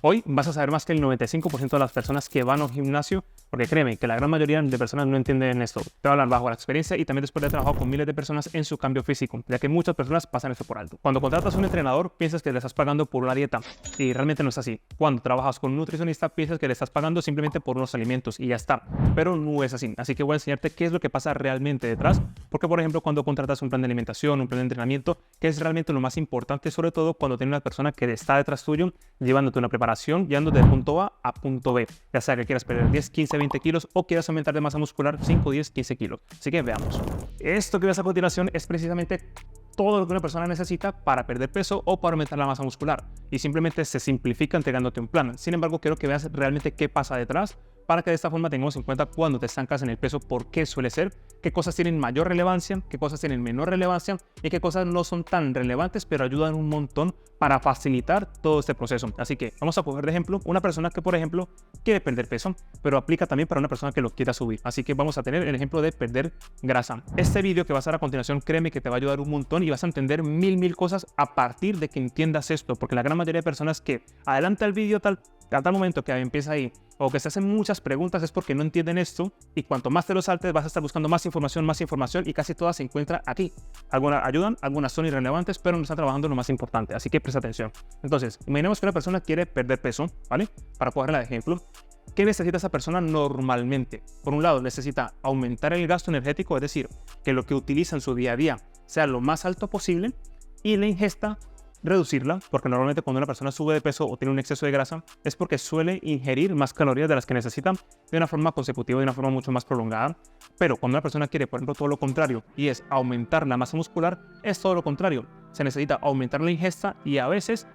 Hoy vas a saber más que el 95% de las personas que van a un gimnasio, porque créeme que la gran mayoría de personas no entienden esto. Te voy a hablar bajo la experiencia y también después de trabajar con miles de personas en su cambio físico, ya que muchas personas pasan esto por alto. Cuando contratas a un entrenador, piensas que le estás pagando por una dieta y realmente no es así. Cuando trabajas con un nutricionista, piensas que le estás pagando simplemente por unos alimentos y ya está. Pero no es así. Así que voy a enseñarte qué es lo que pasa realmente detrás, porque por ejemplo, cuando contratas un plan de alimentación, un plan de entrenamiento, qué es realmente lo más importante, sobre todo cuando tienes una persona que está detrás tuyo, llevándote una preparación, llevándote de punto A a punto B, ya sea que quieras perder 10, 15, 20 kilos o quieras aumentar de masa muscular 5, 10, 15 kilos. Así que veamos. Esto que ves a continuación es precisamente todo lo que una persona necesita para perder peso o para aumentar la masa muscular, y simplemente se simplifica entregándote un plan. Sin embargo, quiero que veas realmente qué pasa detrás, para que de esta forma tengamos en cuenta cuando te estancas en el peso, por qué suele ser, qué cosas tienen mayor relevancia, qué cosas tienen menor relevancia y qué cosas no son tan relevantes, pero ayudan un montón para facilitar todo este proceso. Así que vamos a coger de ejemplo una persona que, por ejemplo, quiere perder peso, pero aplica también para una persona que lo quiera subir. Así que vamos a tener el ejemplo de perder grasa. Este vídeo que vas a ver a continuación, créeme que te va a ayudar un montón y vas a entender mil cosas a partir de que entiendas esto, porque la gran mayoría de personas que adelanta el vídeo a tal momento que empieza ahí o que se hacen muchas preguntas es porque no entienden esto, y cuanto más te lo saltes vas a estar buscando más información y casi todas se encuentran aquí. Algunas ayudan, algunas son irrelevantes, pero no están trabajando en lo más importante, así que presta atención. Entonces, imaginemos que una persona quiere perder peso, ¿vale? Para cogerla de ejemplo, ¿qué necesita esa persona normalmente? Por un lado, necesita aumentar el gasto energético, es decir, que lo que utiliza en su día a día sea lo más alto posible, y la ingesta reducirla, porque normalmente cuando una persona sube de peso o tiene un exceso de grasa es porque suele ingerir más calorías de las que necesita de una forma consecutiva, de una forma mucho más prolongada. Pero cuando una persona quiere, por ejemplo, todo lo contrario, y es aumentar la masa muscular, es todo lo contrario. Se necesita aumentar la ingesta y a veces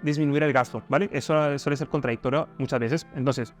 disminuir el gasto, ¿vale? Eso suele ser contradictorio muchas veces. Entonces,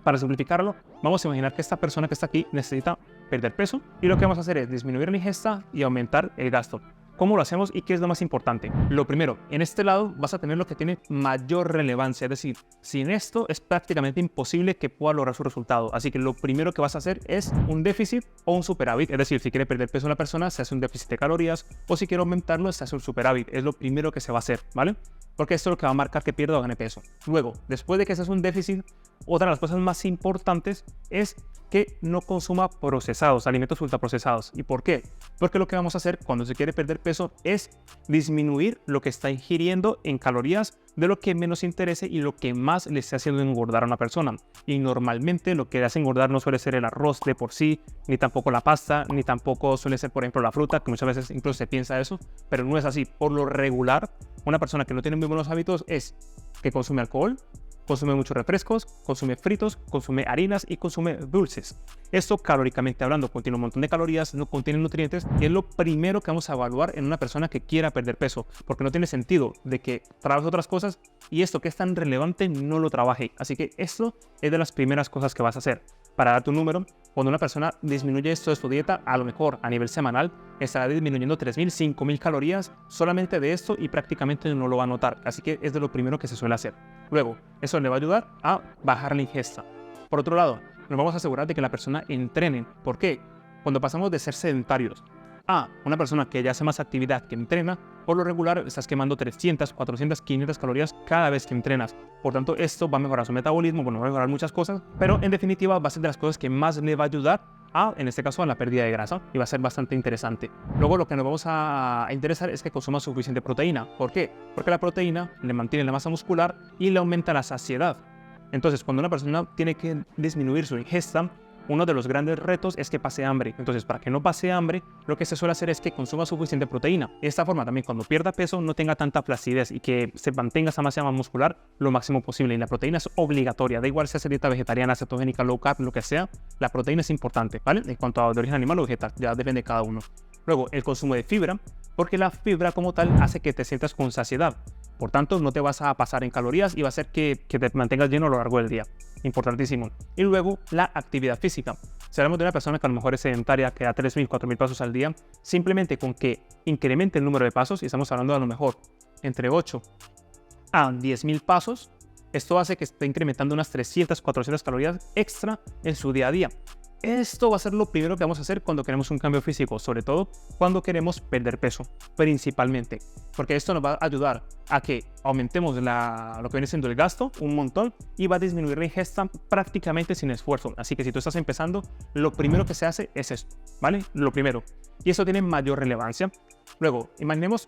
para simplificarlo, vamos a imaginar que esta persona que está aquí necesita perder peso, y lo que vamos a hacer es disminuir la ingesta y aumentar el gasto. ¿Cómo lo hacemos y qué es lo más importante? Lo primero, en este lado vas a tener lo que tiene mayor relevancia, es decir, sin esto es prácticamente imposible que pueda lograr su resultado. Así que lo primero que vas a hacer es un déficit o un superávit, es decir, si quiere perder peso una persona, se hace un déficit de calorías, o si quiere aumentarlo, se hace un superávit. Es lo primero que se va a hacer, ¿vale? Porque esto es lo que va a marcar que pierda o gane peso. Luego, después de que se hace un déficit, otra de las cosas más importantes es que no consuma procesados, alimentos ultraprocesados. ¿Y por qué? Porque lo que vamos a hacer cuando se quiere perder peso es disminuir lo que está ingiriendo en calorías de lo que menos interese y lo que más le esté haciendo engordar a una persona. Y normalmente lo que le hace engordar no suele ser el arroz de por sí, ni tampoco la pasta, ni tampoco suele ser, por ejemplo, la fruta, que muchas veces incluso se piensa eso, pero no es así. Por lo regular, una persona que no tiene muy buenos hábitos es que consume alcohol, consume muchos refrescos, consume fritos, consume harinas y consume dulces. Esto, calóricamente hablando, contiene un montón de calorías, no contiene nutrientes, y es lo primero que vamos a evaluar en una persona que quiera perder peso, porque no tiene sentido de que trabaje otras cosas y esto que es tan relevante no lo trabaje. Así que esto es de las primeras cosas que vas a hacer. Para darte un número, cuando una persona disminuye esto de su dieta, a lo mejor a nivel semanal estará disminuyendo 3.000, 5.000 calorías solamente de esto, y prácticamente no lo va a notar. Así que es de lo primero que se suele hacer. Luego, eso le va a ayudar a bajar la ingesta. Por otro lado, nos vamos a asegurar de que la persona entrene. ¿Por qué? Cuando pasamos de ser sedentarios a una persona que ya hace más actividad, que entrena, por lo regular estás quemando 300, 400, 500 calorías cada vez que entrenas. Por tanto, esto va a mejorar su metabolismo, bueno, va a mejorar muchas cosas, pero en definitiva va a ser de las cosas que más le va a ayudar en este caso, a la pérdida de grasa, y va a ser bastante interesante. Luego, lo que nos vamos a interesar es que consuma suficiente proteína. ¿Por qué? Porque la proteína le mantiene la masa muscular y le aumenta la saciedad. Entonces, cuando una persona tiene que disminuir su ingesta, uno de los grandes retos es que pase hambre. Entonces, para que no pase hambre, lo que se suele hacer es que consuma suficiente proteína. De esta forma también, cuando pierda peso, no tenga tanta flacidez y que se mantenga esa masa muscular lo máximo posible. Y la proteína es obligatoria, da igual si hace dieta vegetariana, cetogénica, low carb, lo que sea, la proteína es importante, ¿vale? En cuanto a de origen animal o vegetal, ya depende de cada uno. Luego, el consumo de fibra, porque la fibra como tal hace que te sientas con saciedad. Por tanto, no te vas a pasar en calorías y va a hacer que te mantengas lleno a lo largo del día. Importantísimo. Y luego, la actividad física. Si hablamos de una persona que a lo mejor es sedentaria, que da 3.000, 4.000 pasos al día, simplemente con que incremente el número de pasos, y estamos hablando de a lo mejor entre 8 a 10.000 pasos, esto hace que esté incrementando unas 300, 400 calorías extra en su día a día. Esto va a ser lo primero que vamos a hacer cuando queremos un cambio físico, sobre todo cuando queremos perder peso, principalmente, porque esto nos va a ayudar a que aumentemos lo que viene siendo el gasto un montón y va a disminuir la ingesta prácticamente sin esfuerzo. Así que si tú estás empezando, lo primero que se hace es esto, ¿vale? Lo primero. Y eso tiene mayor relevancia. Luego, imaginemos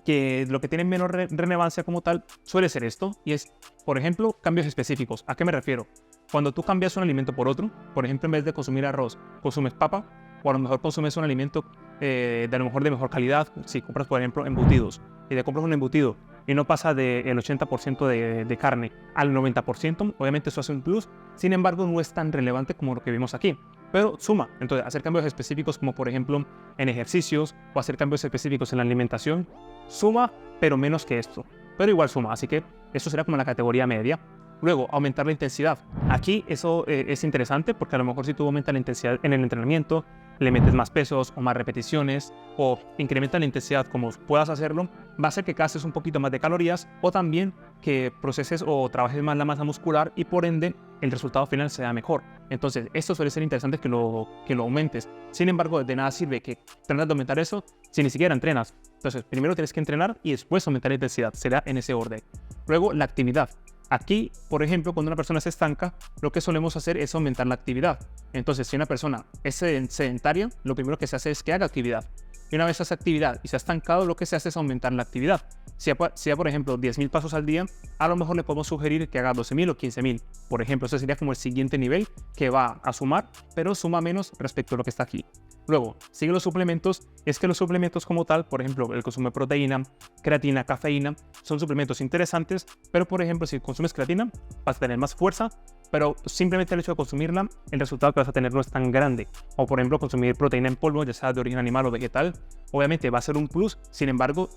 que lo que tiene menor relevancia como tal suele ser esto, y es, por ejemplo, cambios específicos. ¿A qué me refiero? Cuando tú cambias un alimento por otro, por ejemplo, en vez de consumir arroz, consumes papa, o a lo mejor consumes un alimento de mejor calidad, si compras, por ejemplo, embutidos, y te compras un embutido y no pasa del 80% de carne al 90%, obviamente eso hace un plus, sin embargo, no es tan relevante como lo que vimos aquí, pero suma. Entonces, hacer cambios específicos como, por ejemplo, en ejercicios, o hacer cambios específicos en la alimentación, suma, pero menos que esto, pero igual suma, así que eso será como la categoría media. Luego, aumentar la intensidad. Aquí eso es interesante porque a lo mejor si tú aumentas la intensidad en el entrenamiento, le metes más pesos o más repeticiones o incrementas la intensidad como puedas hacerlo, va a hacer que gastes un poquito más de calorías o también que proceses o trabajes más la masa muscular y por ende el resultado final sea mejor. Entonces, esto suele ser interesante que lo aumentes. Sin embargo, de nada sirve que trates de aumentar eso si ni siquiera entrenas. Entonces, primero tienes que entrenar y después aumentar la intensidad. Será en ese orden. Luego, la actividad. Aquí, por ejemplo, cuando una persona se estanca, lo que solemos hacer es aumentar la actividad. Entonces, si una persona es sedentaria, lo primero que se hace es que haga actividad. Y una vez hace actividad y se ha estancado, lo que se hace es aumentar la actividad. Si ha, por ejemplo, 10.000 pasos al día, a lo mejor le podemos sugerir que haga 12.000 o 15.000. Por ejemplo, ese sería como el siguiente nivel que va a sumar, pero suma menos respecto a lo que está aquí. Luego, siguen los suplementos. Es que los suplementos como tal, por ejemplo, el consumo de proteína, creatina, cafeína, son suplementos interesantes, pero por ejemplo, si consumes creatina, vas a tener más fuerza, pero simplemente el hecho de consumirla, el resultado que vas a tener no es tan grande. O por ejemplo, consumir proteína en polvo, ya sea de origen animal o vegetal, obviamente va a ser un plus, sin embargo,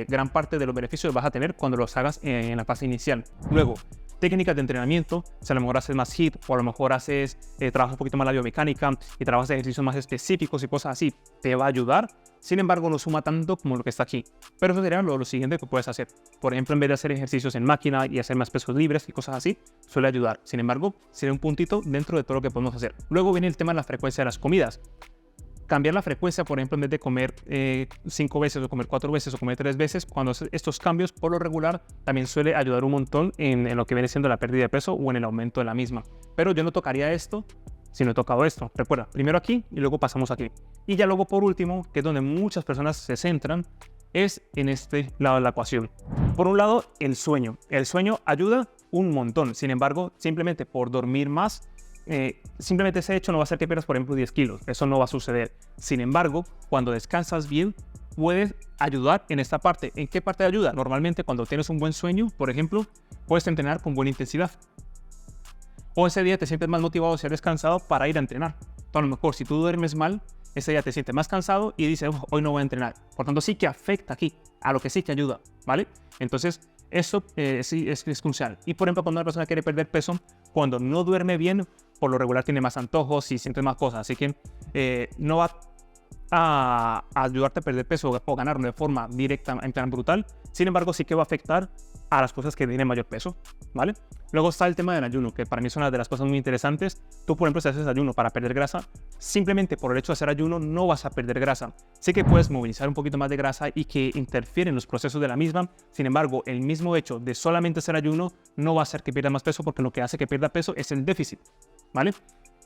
gran parte de los beneficios los vas a tener cuando los hagas en la fase inicial. Luego, técnicas de entrenamiento, si a lo mejor haces más HIIT o a lo mejor trabajas un poquito más la biomecánica y trabajas ejercicios más específicos y cosas así, te va a ayudar. Sin embargo, no suma tanto como lo que está aquí. Pero eso sería lo siguiente que puedes hacer. Por ejemplo, en vez de hacer ejercicios en máquina y hacer más pesos libres y cosas así, suele ayudar. Sin embargo, sería un puntito dentro de todo lo que podemos hacer. Luego viene el tema de la frecuencia de las comidas. Cambiar la frecuencia, por ejemplo, en vez de comer 5 veces o comer 4 veces o comer 3 veces, cuando haces estos cambios, por lo regular, también suele ayudar un montón en lo que viene siendo la pérdida de peso o en el aumento de la misma. Pero yo no tocaría esto si no he tocado esto. Recuerda, primero aquí y luego pasamos aquí. Y ya luego, por último, que es donde muchas personas se centran, es en este lado de la ecuación. Por un lado, el sueño. El sueño ayuda un montón. Sin embargo, simplemente por dormir más, simplemente ese hecho no va a hacer que pierdas, por ejemplo, 10 kilos. Eso no va a suceder. Sin embargo, cuando descansas bien, puedes ayudar en esta parte. ¿En qué parte ayuda? Normalmente cuando tienes un buen sueño, por ejemplo, puedes entrenar con buena intensidad. O ese día te sientes más motivado si eres cansado para ir a entrenar. A lo mejor si tú duermes mal, ese día te sientes más cansado y dices, hoy no voy a entrenar. Por tanto, sí que afecta aquí, a lo que sí te ayuda, ¿vale? Entonces, eso sí es crucial. Y por ejemplo, cuando una persona quiere perder peso, cuando no duerme bien, por lo regular tiene más antojos y siente más cosas. Así que no va a ayudarte a perder peso o ganarlo de forma directa, en plan brutal. Sin embargo, sí que va a afectar a las cosas que tienen mayor peso, ¿vale? Luego está el tema del ayuno, que para mí es una de las cosas muy interesantes. Tú, por ejemplo, si haces ayuno para perder grasa, simplemente por el hecho de hacer ayuno no vas a perder grasa. Sí que puedes movilizar un poquito más de grasa y que interfiere en los procesos de la misma. Sin embargo, el mismo hecho de solamente hacer ayuno no va a hacer que pierda más peso, porque lo que hace que pierda peso es el déficit, ¿vale?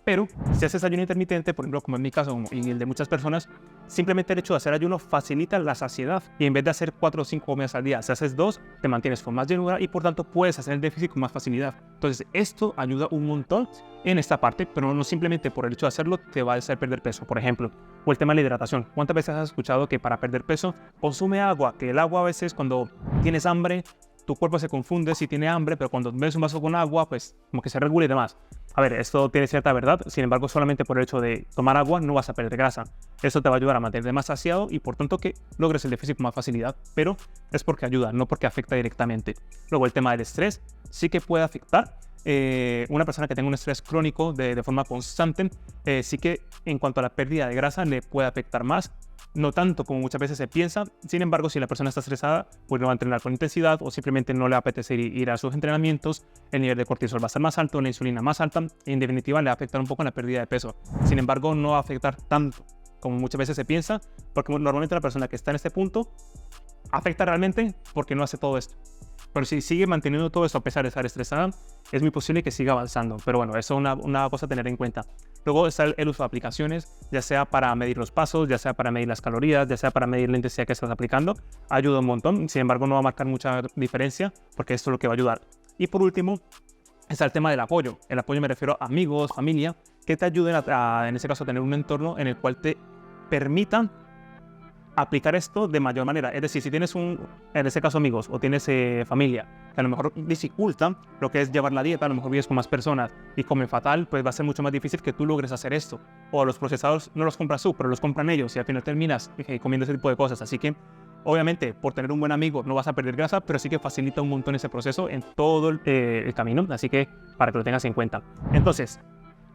Pero si haces ayuno intermitente, por ejemplo, como en mi caso y el de muchas personas, simplemente el hecho de hacer ayuno facilita la saciedad. Y en vez de hacer 4 o 5 comidas al día, si haces 2, te mantienes con más llenura y por tanto puedes hacer el déficit con más facilidad. Entonces, esto ayuda un montón en esta parte, pero no simplemente por el hecho de hacerlo te va a hacer perder peso, por ejemplo. O el tema de la hidratación. ¿Cuántas veces has escuchado que para perder peso consume agua? Que el agua a veces cuando tienes hambre, tu cuerpo se confunde si tiene hambre, pero cuando ves un vaso con agua, pues como que se regula y demás. A ver, esto tiene cierta verdad, sin embargo, solamente por el hecho de tomar agua no vas a perder grasa. Esto te va a ayudar a mantenerte más saciado y por tanto que logres el déficit con más facilidad, pero es porque ayuda, no porque afecta directamente. Luego el tema del estrés sí que puede afectar. una persona que tenga un estrés crónico de forma constante, sí que en cuanto a la pérdida de grasa le puede afectar más. No tanto como muchas veces se piensa. Sin embargo, si la persona está estresada, pues no va a entrenar con intensidad o simplemente no le va a apetecer ir a sus entrenamientos, el nivel de cortisol va a estar más alto, la insulina más alta y en definitiva le va a afectar un poco en la pérdida de peso. Sin embargo, no va a afectar tanto como muchas veces se piensa, porque normalmente la persona que está en este punto afecta realmente porque no hace todo esto. Pero si sigue manteniendo todo esto a pesar de estar estresada, es muy posible que siga avanzando. Pero bueno, eso es una cosa a tener en cuenta. Luego está el uso de aplicaciones, ya sea para medir los pasos, ya sea para medir las calorías, ya sea para medir la intensidad que estás aplicando. Ayuda un montón, sin embargo no va a marcar mucha diferencia porque esto es lo que va a ayudar. Y por último está el tema del apoyo. El apoyo me refiero a amigos, familia, que te ayuden en ese caso a tener un entorno en el cual te permitan aplicar esto de mayor manera. Es decir, si tienes en este caso amigos o tienes familia que a lo mejor dificulta lo que es llevar la dieta, a lo mejor vives con más personas y comen fatal, pues va a ser mucho más difícil que tú logres hacer esto. O los procesados no los compras tú, pero los compran ellos y al final terminas comiendo ese tipo de cosas. Así que obviamente por tener un buen amigo no vas a perder grasa, pero sí que facilita un montón ese proceso en todo el camino. Así que para que lo tengas en cuenta. Entonces,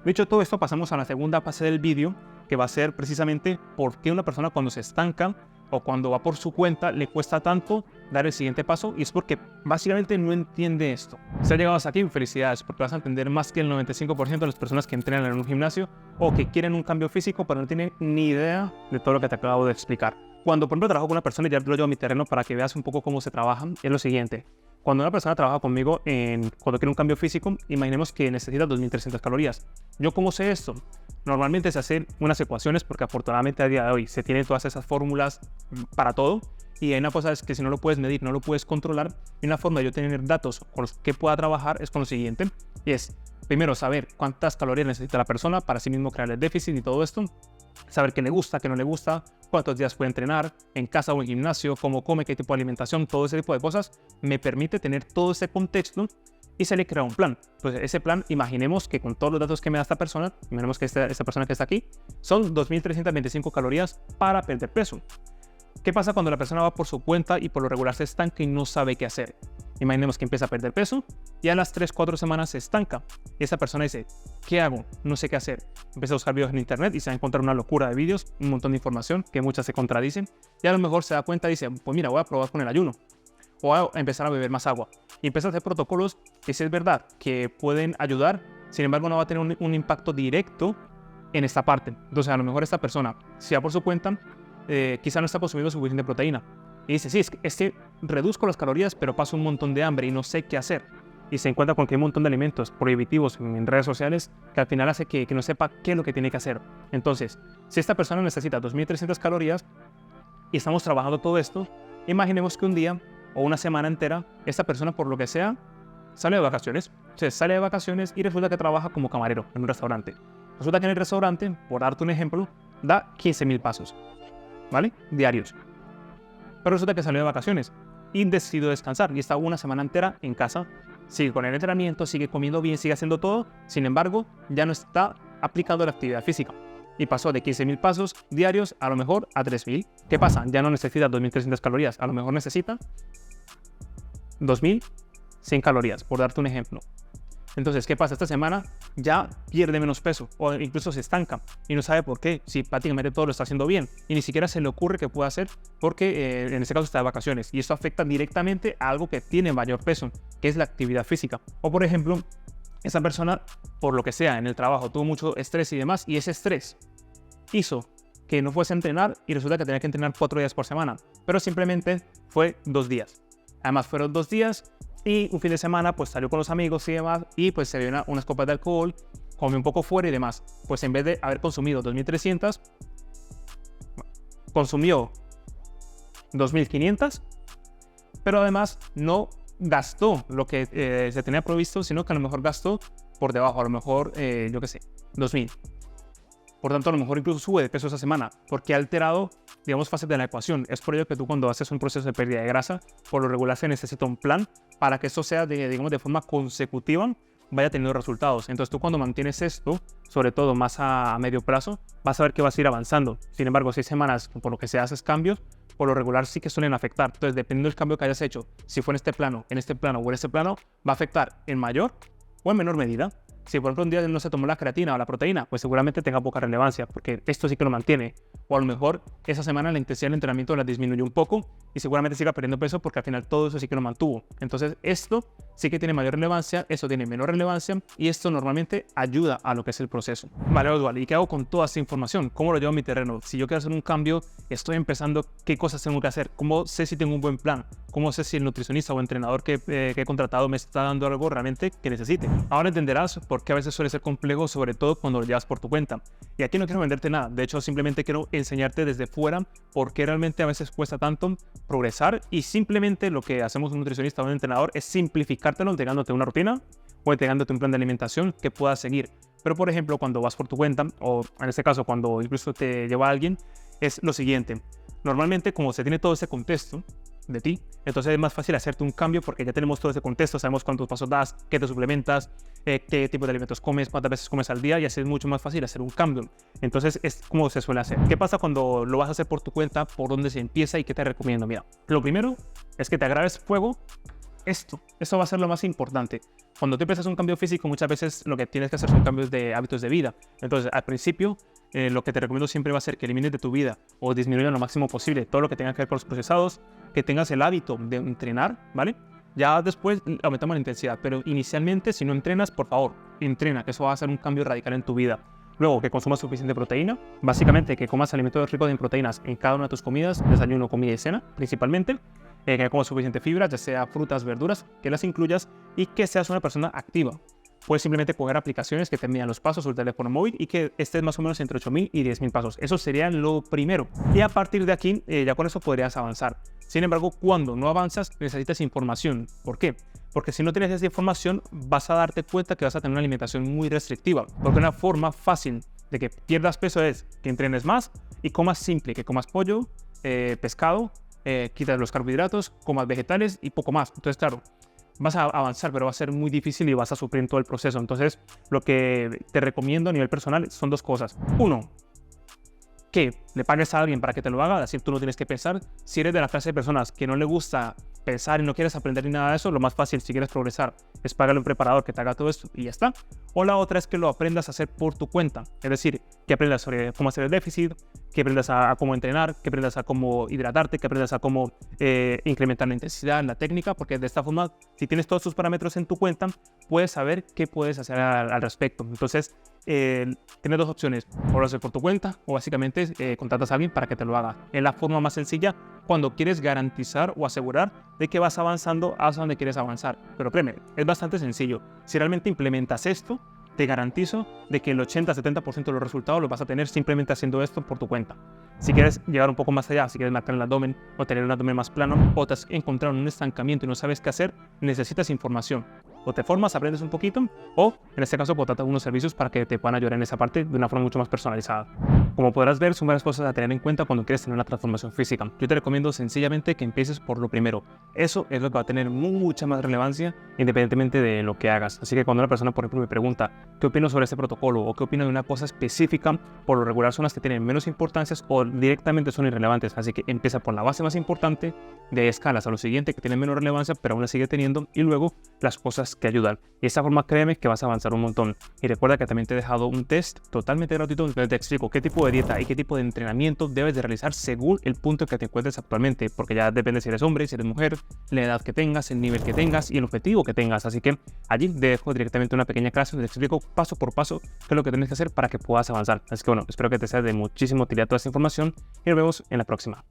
dicho todo esto, pasamos a la segunda fase del vídeo, que va a ser precisamente por qué una persona cuando se estanca o cuando va por su cuenta le cuesta tanto dar el siguiente paso, y es porque básicamente no entiende esto. Si has llegado hasta aquí, felicidades, porque vas a entender más que el 95% de las personas que entrenan en un gimnasio o que quieren un cambio físico pero no tienen ni idea de todo lo que te acabo de explicar. Cuando por ejemplo trabajo con una persona, y ya lo llevo a mi terreno para que veas un poco cómo se trabaja, es lo siguiente. Cuando una persona trabaja conmigo cuando quiere un cambio físico, imaginemos que necesita 2.300 calorías. ¿Yo cómo sé esto? Normalmente se hacen unas ecuaciones porque afortunadamente a día de hoy se tienen todas esas fórmulas para todo. Y hay una cosa es que si no lo puedes medir, no lo puedes controlar. Y una forma de yo tener datos con los que pueda trabajar es con lo siguiente. Y es, primero, saber cuántas calorías necesita la persona para sí mismo crear el déficit y todo esto. Saber qué le gusta, qué no le gusta, cuántos días puede entrenar, en casa o en gimnasio, cómo come, qué tipo de alimentación, todo ese tipo de cosas. Me permite tener todo ese contexto y se le crea un plan. Pues ese plan, imaginemos que con todos los datos que me da esta persona, imaginemos que esta persona que está aquí, son 2.325 calorías para perder peso. ¿Qué pasa cuando la persona va por su cuenta y por lo regular se estanca y no sabe qué hacer? Imaginemos que empieza a perder peso y a las 3-4 semanas se estanca. Y esa persona dice, ¿qué hago? No sé qué hacer. Empieza a buscar videos en internet y se va a encontrar una locura de vídeos, un montón de información que muchas se contradicen. Y a lo mejor se da cuenta y dice, pues mira, voy a probar con el ayuno. O voy a empezar a beber más agua. Y empieza a hacer protocolos que sí es verdad que pueden ayudar, sin embargo no va a tener un impacto directo en esta parte. Entonces a lo mejor esta persona, si va por su cuenta, quizá no está consumiendo suficiente proteína. Y dice, sí, es que reduzco las calorías, pero paso un montón de hambre y no sé qué hacer. Y se encuentra con que hay un montón de alimentos prohibitivos en redes sociales que al final hace que no sepa qué es lo que tiene que hacer. Entonces, si esta persona necesita 2.300 calorías y estamos trabajando todo esto, imaginemos que un día o una semana entera, esta persona, por lo que sea, sale de vacaciones. O sea, sale de vacaciones y resulta que trabaja como camarero en un restaurante. Resulta que en el restaurante, por darte un ejemplo, da 15.000 pasos, ¿vale? Diarios. Pero resulta que salió de vacaciones y decidió descansar y está una semana entera en casa. Sigue con el entrenamiento, sigue comiendo bien, sigue haciendo todo. Sin embargo, ya no está aplicando la actividad física. Y pasó de 15.000 pasos diarios a lo mejor a 3.000. ¿Qué pasa? Ya no necesita 2.300 calorías. A lo mejor necesita 2.100 calorías, por darte un ejemplo. Entonces, ¿qué pasa? Esta semana ya pierde menos peso o incluso se estanca y no sabe por qué, si prácticamente todo lo está haciendo bien y ni siquiera se le ocurre que pueda hacer porque en este caso está de vacaciones, y esto afecta directamente a algo que tiene mayor peso, que es la actividad física. O por ejemplo, esa persona, por lo que sea, en el trabajo tuvo mucho estrés y demás, y ese estrés hizo que no fuese a entrenar y resulta que tenía que entrenar 4 días por semana, pero simplemente fue 2 días. Además fueron 2 días y un fin de semana pues salió con los amigos y demás y pues se bebió unas copas de alcohol, comió un poco fuera y demás. Pues en vez de haber consumido 2.300, consumió 2.500, pero además no gastó lo que se tenía previsto, sino que a lo mejor gastó por debajo, a lo mejor, yo qué sé, 2.000. Por tanto, a lo mejor incluso sube de peso esa semana, porque ha alterado, digamos, fases de la ecuación. Es por ello que tú cuando haces un proceso de pérdida de grasa, por lo regular se necesita un plan para que esto sea, digamos, de forma consecutiva, vaya teniendo resultados. Entonces tú cuando mantienes esto, sobre todo más a medio plazo, vas a ver que vas a ir avanzando. Sin embargo, 6 semanas, por lo que se haces cambios, por lo regular sí que suelen afectar. Entonces, dependiendo del cambio que hayas hecho, si fue en este plano o en este plano, va a afectar en mayor o en menor medida. Si por ejemplo un día no se tomó la creatina o la proteína, pues seguramente tenga poca relevancia, porque esto sí que lo mantiene. O a lo mejor esa semana la intensidad del entrenamiento la disminuyó un poco y seguramente siga perdiendo peso porque al final todo eso sí que lo mantuvo. Entonces esto sí que tiene mayor relevancia, eso tiene menor relevancia y esto normalmente ayuda a lo que es el proceso. Vale, Oswald, ¿y qué hago con toda esta información? ¿Cómo lo llevo a mi terreno? Si yo quiero hacer un cambio, estoy empezando, ¿qué cosas tengo que hacer? ¿Cómo sé si tengo un buen plan? ¿Cómo sé si el nutricionista o entrenador que he contratado me está dando algo realmente que necesite? Ahora entenderás por qué a veces suele ser complejo, sobre todo cuando lo llevas por tu cuenta. Y aquí no quiero venderte nada, de hecho simplemente quiero enseñarte desde fuera por qué realmente a veces cuesta tanto progresar y simplemente lo que hacemos un nutricionista o un entrenador es simplificártelo entregándote una rutina o entregándote un plan de alimentación que puedas seguir. Pero por ejemplo cuando vas por tu cuenta o en este caso cuando incluso te lleva alguien es lo siguiente. Normalmente como se tiene todo ese contexto de ti, entonces es más fácil hacerte un cambio porque ya tenemos todo ese contexto, sabemos cuántos pasos das, qué te suplementas, qué tipo de alimentos comes, cuántas veces comes al día y así es mucho más fácil hacer un cambio. Entonces es como se suele hacer. ¿Qué pasa cuando lo vas a hacer por tu cuenta? ¿Por dónde se empieza y qué te recomiendo? Mira, lo primero es que te agarres fuego. Esto va a ser lo más importante. Cuando tú empiezas un cambio físico, muchas veces lo que tienes que hacer son cambios de hábitos de vida. Entonces, al principio, lo que te recomiendo siempre va a ser que elimines de tu vida o disminuyas lo máximo posible todo lo que tenga que ver con los procesados, que tengas el hábito de entrenar, ¿vale? Ya después aumentamos la intensidad, pero inicialmente, si no entrenas, por favor, entrena, que eso va a hacer un cambio radical en tu vida. Luego, que consumas suficiente proteína, básicamente que comas alimentos ricos en proteínas en cada una de tus comidas, desayuno, comida y cena, principalmente. Que comas suficiente fibra, ya sea frutas, verduras, que las incluyas y que seas una persona activa. Puedes simplemente coger aplicaciones que te midan los pasos sobre el teléfono móvil y que estés más o menos entre 8.000 y 10.000 pasos. Eso sería lo primero. Y a partir de aquí, ya con eso podrías avanzar. Sin embargo, cuando no avanzas, necesitas información. ¿Por qué? Porque si no tienes esa información, vas a darte cuenta que vas a tener una alimentación muy restrictiva. Porque una forma fácil de que pierdas peso es que entrenes más y comas simple, que comas pollo, pescado, quitas los carbohidratos, comas vegetales y poco más. Entonces, claro, vas a avanzar, pero va a ser muy difícil y vas a sufrir en todo el proceso. Entonces, lo que te recomiendo a nivel personal son dos cosas. Uno, que le pagues a alguien para que te lo haga, es decir, tú no tienes que pensar. Si eres de la clase de personas que no le gusta pensar y no quieres aprender ni nada de eso, lo más fácil si quieres progresar es pagarle a un preparador que te haga todo esto y ya está. O la otra es que lo aprendas a hacer por tu cuenta, es decir, que aprendas sobre cómo hacer el déficit, que aprendas a cómo entrenar, que aprendas a cómo hidratarte, que aprendas a cómo incrementar la intensidad, la técnica, porque de esta forma, si tienes todos tus parámetros en tu cuenta, puedes saber qué puedes hacer al respecto. Entonces, tienes dos opciones, o lo haces por tu cuenta o básicamente contratas a alguien para que te lo haga. Es la forma más sencilla cuando quieres garantizar o asegurar de que vas avanzando hacia donde quieres avanzar. Pero créeme, es bastante sencillo. Si realmente implementas esto, te garantizo de que el 80-70% de los resultados los vas a tener simplemente haciendo esto por tu cuenta. Si quieres llegar un poco más allá, si quieres marcar el abdomen o tener un abdomen más plano o te has encontrado en un estancamiento y no sabes qué hacer, necesitas información. O te formas, aprendes un poquito, o en este caso contratas unos servicios para que te puedan ayudar en esa parte de una forma mucho más personalizada. Como podrás ver, son varias cosas a tener en cuenta cuando quieres tener una transformación física. Yo te recomiendo sencillamente que empieces por lo primero. Eso es lo que va a tener mucha más relevancia independientemente de lo que hagas. Así que cuando una persona, por ejemplo, me pregunta ¿qué opino sobre este protocolo? O ¿qué opino de una cosa específica? Por lo regular son las que tienen menos importancias o directamente son irrelevantes. Así que empieza por la base más importante, de escalas a lo siguiente que tiene menos relevancia, pero aún la sigue teniendo, y luego las cosas que ayudan. Y de esta forma créeme que vas a avanzar un montón. Y recuerda que también te he dejado un test totalmente gratuito donde te explico qué tipo de dieta y qué tipo de entrenamiento debes de realizar según el punto en que te encuentres actualmente, porque ya depende si eres hombre, si eres mujer, la edad que tengas, el nivel que tengas y el objetivo que tengas. Así que allí dejo directamente una pequeña clase donde te explico paso por paso qué es lo que tienes que hacer para que puedas avanzar. Así que bueno, espero que te sea de muchísima utilidad toda esta información y nos vemos en la próxima.